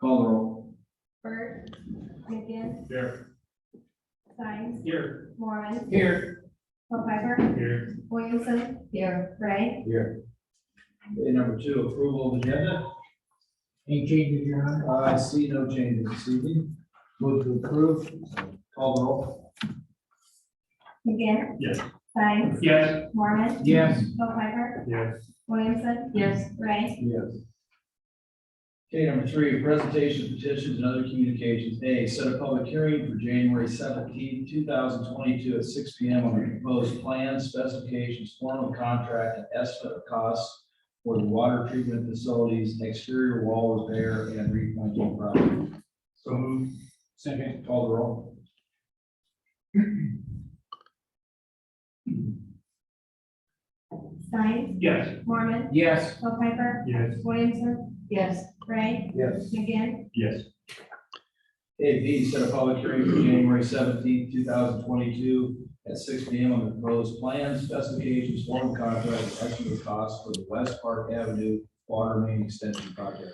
Call the roll. Bert, McGinn, Here. Science, Here. Mormon, Here. Hilheimer, Here. Williamson, here, Ray, Here. Okay, number 2, approval of agenda. Any changes, Your Honor? I see no changes this evening. Move to approve. Call the roll. McGinn, Yes. Science, Yes. Mormon, Yes. Hilheimer, Yes. Williamson, yes, Ray, Yes. Okay, number 3, presentation of petitions and other communications. A, set a public hearing for January 17th, 2022 at 6 p.m. on the proposed plan, specifications, form of contract, and estimate of costs for the water treatment facilities, exterior wall repair, and repointing project. So moved. Second. Call the roll. Science, Yes. Mormon, Yes. Hilheimer, Yes. Williamson, yes, Ray, Yes. McGinn, Yes. A, B, set a public hearing for January 17th, 2022 at 6 p.m. on the proposed plan, specifications, form of contract, and estimate of cost for the West Park Avenue water main extension project.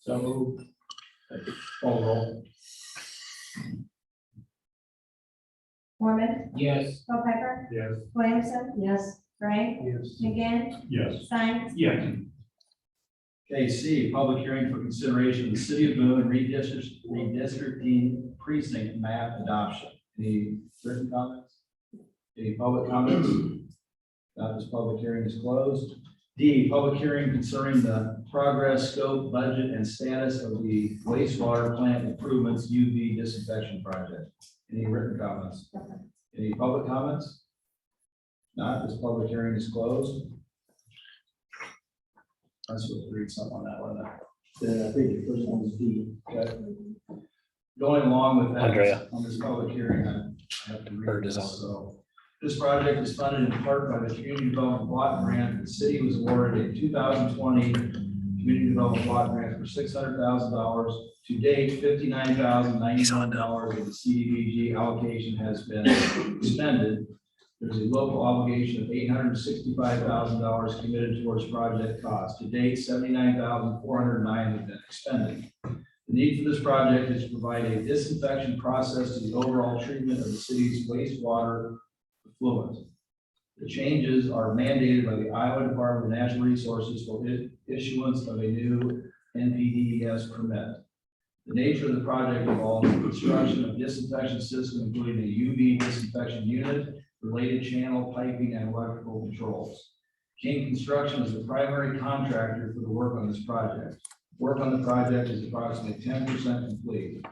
So moved. Call the roll. Mormon, Yes. Hilheimer, Yes. Williamson, yes, Ray, Yes. McGinn, Yes. Science, Yes. Okay, C, public hearing for consideration of the city of Boone redistricting precinct map adoption. Any written comments? Any public comments? Not, this public hearing is closed. D, public hearing concerning the progress, scope, budget, and status of the wastewater plant improvements UV disinfection project. Any written comments? Any public comments? Not, this public hearing is closed. I'm supposed to read something on that one. I think the first one is D. Okay. Going along with that, Andrea. on this public hearing, I have to Bird read is this. on. So this project is funded in part by the Community Development Block Grant. The city was awarded a 2020 Community Development Block Grant for $600,000. To date, $59,091 of the CDBG allocation has been expended. There's a local obligation of $865,000 committed towards project costs. To date, $79,409 have been expended. The need for this project is to provide a disinfection process to the overall treatment of the city's wastewater effluent. The changes are mandated by the Iowa Department of Natural Resources for issuance of a new NPDES permit. The nature of the project involves the construction of disinfection system, including a UV disinfection unit, related channel piping, and electrical controls. King Construction is the primary contractor for the work on this project. Work on the project is approximately 10% complete.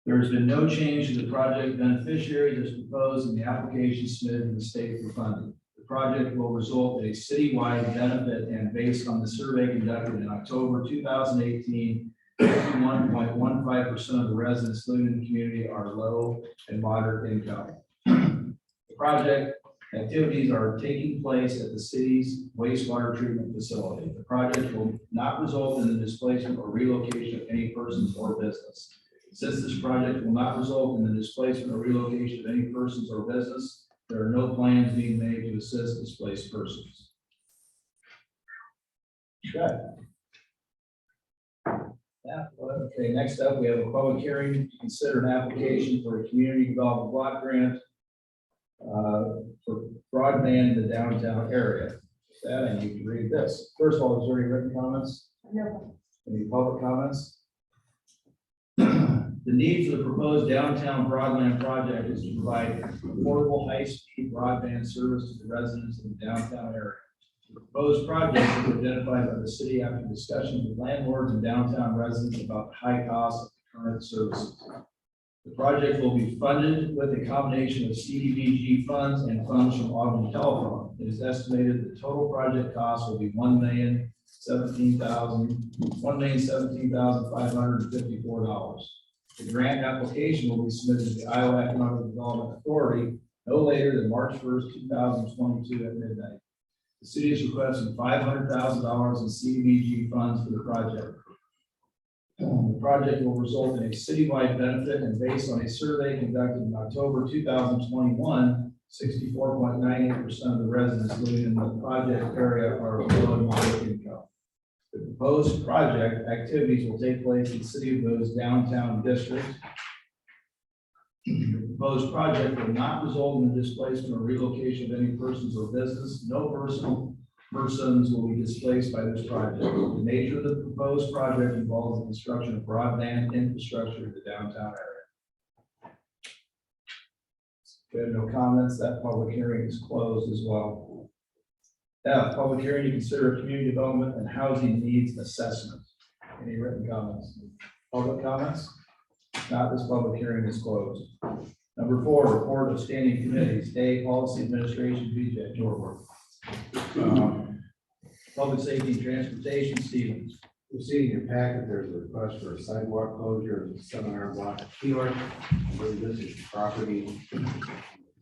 There has been no change to the project beneficiaries as proposed in the application submitted to the state for funding. The project will result in a citywide benefit, and based on the survey conducted in October 2018, 51.15% of the residents living in the community are low and moderate income. The project activities are taking place at the city's wastewater treatment facility. The project will not result in the displacement or relocation of any persons or business. Since this project will not result in the displacement or relocation of any persons or business, there are no plans being made to assist displaced persons. Okay. Yeah, well, okay, next up, we have a public hearing to consider an application for a community development block grant for broadband in the downtown area. With that, I need to read this. First of all, is there any written comments? no, Any public comments? The need for the proposed downtown broadband project is to provide affordable, high-speed broadband service to the residents in the downtown area. The proposed project was identified by the city after discussion with landlords and downtown residents about the high cost of the current services. The project will be funded with a combination of CDBG funds and funds from Auburn Telephone. It is estimated the total project cost will be $1,017,554. The grant application will be submitted to the Iowa Economic Development Authority no later than March 1st, 2022 at midnight. The city is requesting $500,000 in CDBG funds for the project. The project will result in a citywide benefit, and based on a survey conducted in October 2021, 64.98% of the residents living in the project area are below moderate income. The proposed project activities will take place in the city of Boone's downtown district. The proposed project will not result in the displacement or relocation of any persons or business. No persons will be displaced by this project. The nature of the proposed project involves the construction of broadband infrastructure in the downtown area. If you have no comments, that public hearing is closed as well. F, public hearing to consider community development and housing needs assessment. Any written comments? Public comments? If not, this public hearing is closed. Number 4, report of standing committees. A, policy administration, BJ, your work. Public safety and transportation, Stevens. You see in your packet, there's a request for a sidewalk closure of the 700 block of Keeler. I believe this is property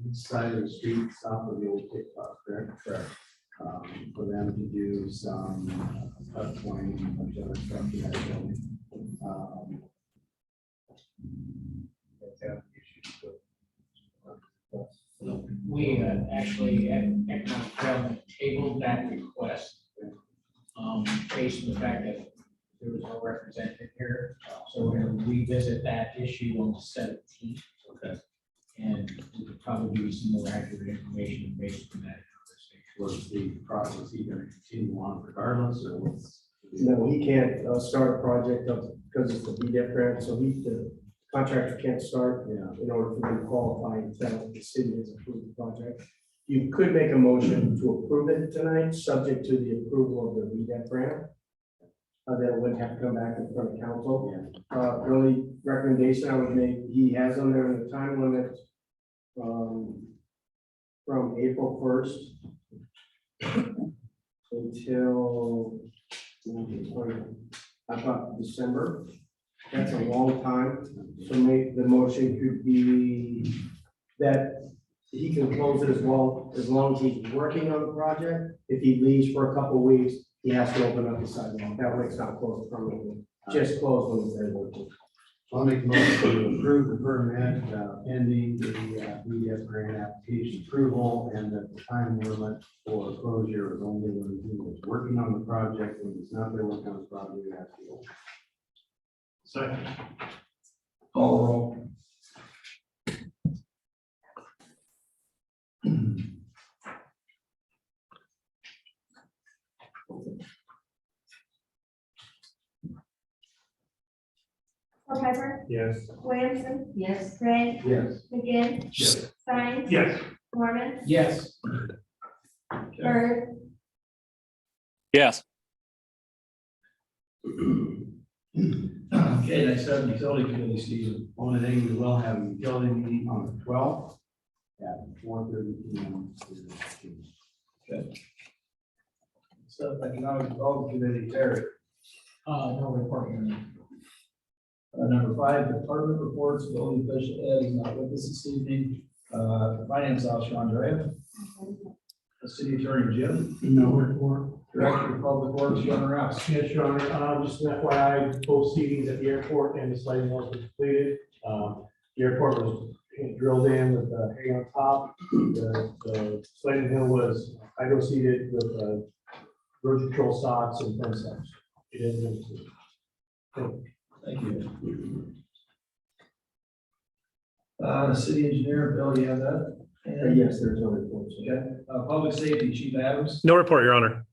east side of the street, south of the old TikTok, correct? Correct. For them to do some cut point, a bunch of other stuff. We actually at Economic Development tabled that request. Based on the fact that there was no representative here, so we're going to revisit that issue on the 17th. Okay. And we could probably give you some more accurate information based on that conversation. Was the process either continue on regardless, or what's? No, he can't start a project up because it's the BDF grant, so the contractor can't start in order for them to qualify until the city has approved the project. You could make a motion to approve it tonight, subject to the approval of the BDF grant. Then it wouldn't have to come back in front of council. The only recommendation I would make, he has on there in the time limit from April 1st until I thought December. That's a long time. So make the motion could be that he can close it as well, as long as he's working on the project. If he leaves for a couple of weeks, he has to open up the sidewalk. That way it's not closed permanently, just closed when he's there working. I'll make a motion to approve the permit pending the BDF grant application approval, and that the time limit for closure is only when he is working on the project. When he's not there working on the project, it has to be open. Second. Call the roll. Piper, Yes. Williamson. Yes. Ray, Yes. McGinn, Yes. Stein, Yes. Mormon, Yes. Bird, yes, Okay, next up, utility committee, Stephen. Only thing, we will have a utility meeting on the 12th at 4:30 p.m. So economic development committee, Terry. No report here. Number 5, department reports, building official Ed is not with us this evening. Finance officer, Andrea. The city attorney, Jim. No report. Director of public works, John Rouse. Yes, Your Honor, just an FYI, both seatings at the airport and the sliding was completed. The airport was drilled in with the hay on top. The sliding hill was hydro seeded with road control socks and fence steps. It is completed. Thank you. City engineer, Bill, you have that? Yes, there's no reports. Okay, public safety, Chief Adams, no report, Your Honor.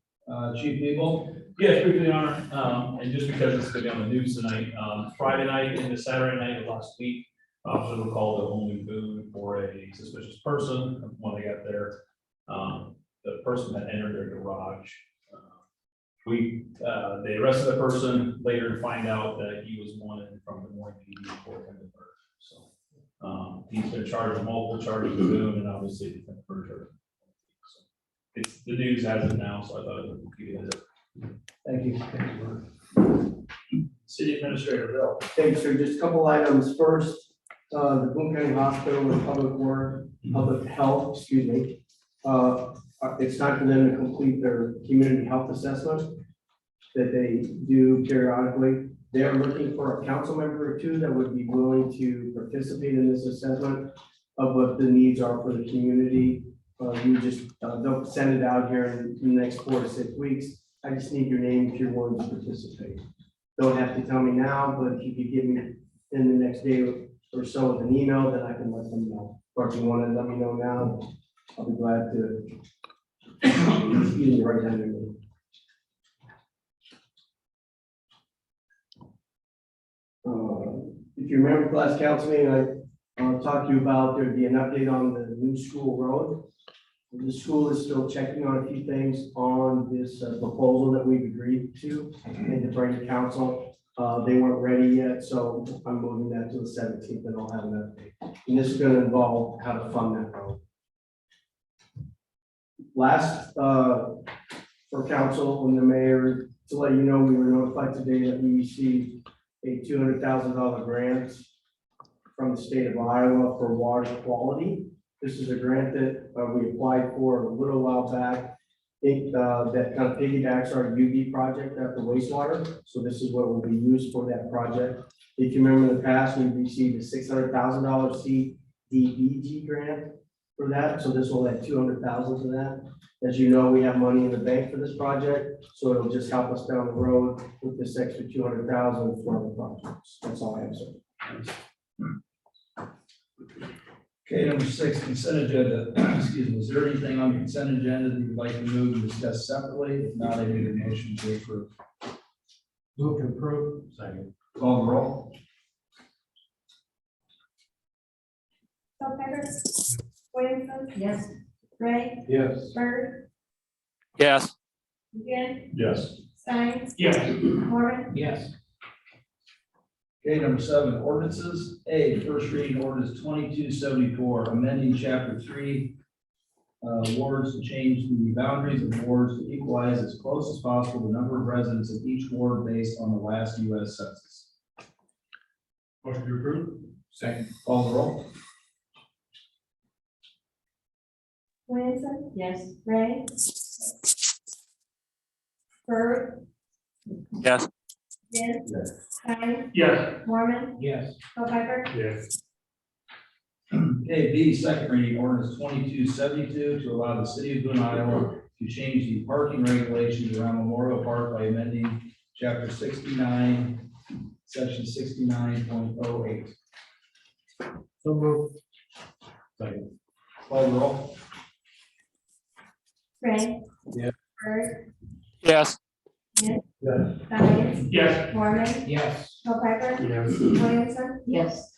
Chief Beagle. Yes, briefly, Your Honor, and just because it's gonna be on the news tonight, Friday night into Saturday night of last week, officers were called to home in Boone for a suspicious person. When they got there, the person had entered their garage. They arrested the person, later to find out that he was wanted from the morning PD for attempted murder. So, he's been charged with multiple charges in Boone and obviously attempted murder. So, it's the news as of now, so I thought it would be good. Thank you. City administrator, Bill. Thanks, sir. Just a couple items. First, the Boone County Hospital and Public Health, excuse me. It's time for them to complete their community health assessment that they do periodically. They're looking for a council member or two that would be willing to participate in this assessment of what the needs are for the community. They'll send it out here in the next 4 to 6 weeks. I just need your name if you're willing to participate. Don't have to tell me now, but if you could give me in the next day or so with an email, then I can let them know. Or if you want to let me know now, I'll be glad to. Either right hand or me. If you remember last council meeting, I talked to you about there'd be an update on the new school road. The school is still checking on a few things on this proposal that we've agreed to and to bring to council. They weren't ready yet, so I'm moving that to the 17th and I'll have an update. And this is going to involve how to fund that road. Last, for council and the mayor, to let you know, we were notified today that we received a $200,000 grant from the state of Iowa for water quality. This is a grant that we applied for a little while back. That kind of piggybacks our UV project at the wastewater. So this is what will be used for that project. If you remember in the past, we received a $600,000 CDBG grant for that. So this will add $200,000 to that. As you know, we have money in the bank for this project, so it'll just help us down the road with this extra $200,000 for other projects. That's all I have, sir. Okay, number 6, consent agenda. Excuse me, is there anything on the consent agenda that you'd like to move and discuss separately? If not, I need a motion to approve. Move to approve. Second. Call the roll. Culpepper, Williamson, Yes. Ray, Yes. Bird, Yes. again, Yes. Stein, Yes. Mormon, Yes. Okay, number 7, ordinances. A, first reading ordinance 2274, amending chapter 3, wards to change the boundaries of wards to equalize as close as possible the number of residents of each ward based on the last U.S. Census. Motion to approve? Second. Call the roll. Williamson. Yes. Ray. Bird, Yes. again, Stein, Yes. Mormon, Yes. Culpepper, Yes. Okay, B, second reading ordinance 2272 to allow the city of Boone, Iowa to change the parking regulations around Memorial Park by amending chapter 69, section 69.08. So move. Second. Call the roll. Ray. Yeah. Bird, Yes. yes, Yes. Stein, Yes. Mormon, Yes. Culpepper, Yes. Williamson. Yes.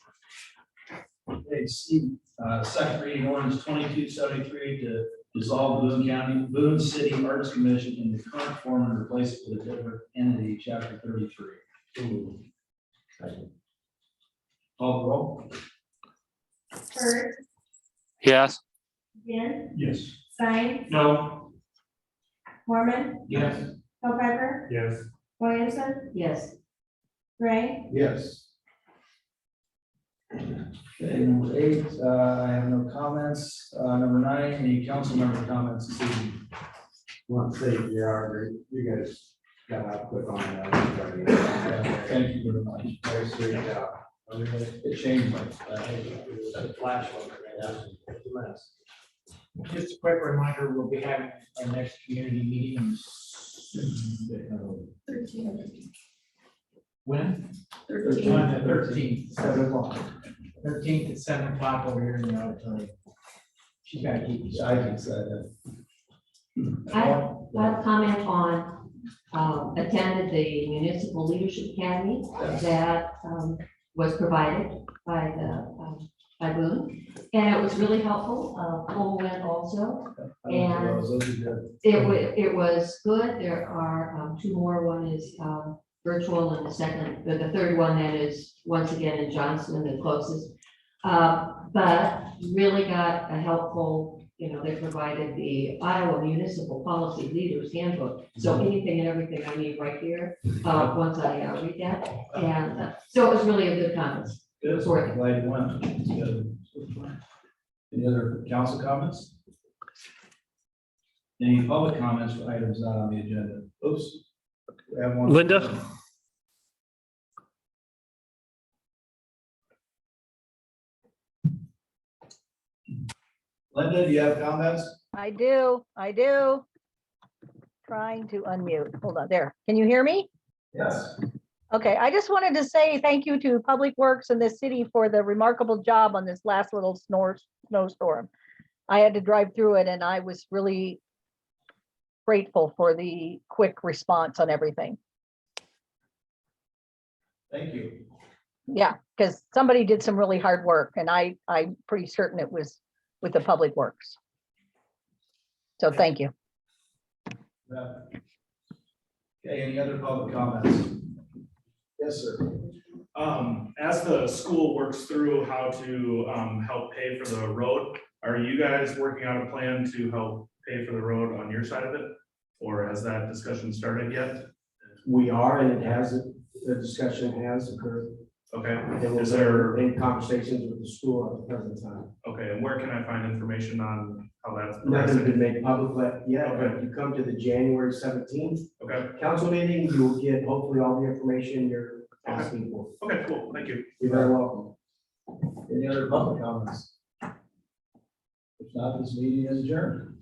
Okay, C, second reading ordinance 2273 to dissolve Boone City Arts Commission in the current form and replace it with a different entity, chapter 33. Second. Call the roll. Bird, Yes. again, Yes. Stein, No. Mormon, Yes. Culpepper, Yes. Williamson. Yes. Ray. Yes. Okay, number 8, I have no comments. Number 9, any council member comments this evening? Want to say, you guys got out quick on that. Thank you very much. Very sweet job. It changed like that. It was a flash one, right? It's a mess. Just a quick reminder, we'll be having our next community meeting. When? On the 13th. 7 o'clock. 13th at 7 o'clock over here in the auditorium. She's got to keep you. I can say that. I have a comment on, attended the Municipal Leadership Academy that was provided by by Boone. And it was really helpful. Cole went also. And Those are good. it was good. There are 2 more. One is virtual and the third one that is once again in Johnston, the closest. But really got a helpful, they provided the Iowa Municipal Policy Leaders Handbook. So anything and everything I need right here, once I read that. And so it was really a good conference. Good. Worth it. Glad you went. Good. Any other council comments? Any public comments for items not on the agenda? Oops. We have one. Linda? Linda, do you have comments? I do. trying to unmute. Hold on there. Can you hear me? Yes. Okay, I just wanted to say thank you to Public Works and the city for the remarkable job on this last little snowstorm. I had to drive through it and I was really grateful for the quick response on everything. Thank you. Yeah, because somebody did some really hard work and I'm pretty certain it was with the Public Works. So thank you. Yeah. Okay, any other public comments? Yes, sir. As the school works through how to help pay for the road, are you guys working on a plan to help pay for the road on your side of it? Or has that discussion started yet? We are, and it has, the discussion has occurred. Okay, And we're is there, in conversations with the school at the present time. okay, and where can I find information on how that's Nothing's been progressing? made public yet, but if you come to the January 17th Okay, council meeting, you will get hopefully all the information you're asking for. okay, cool, thank you. You're very welcome. Any other public comments? If not, this meeting is adjourned.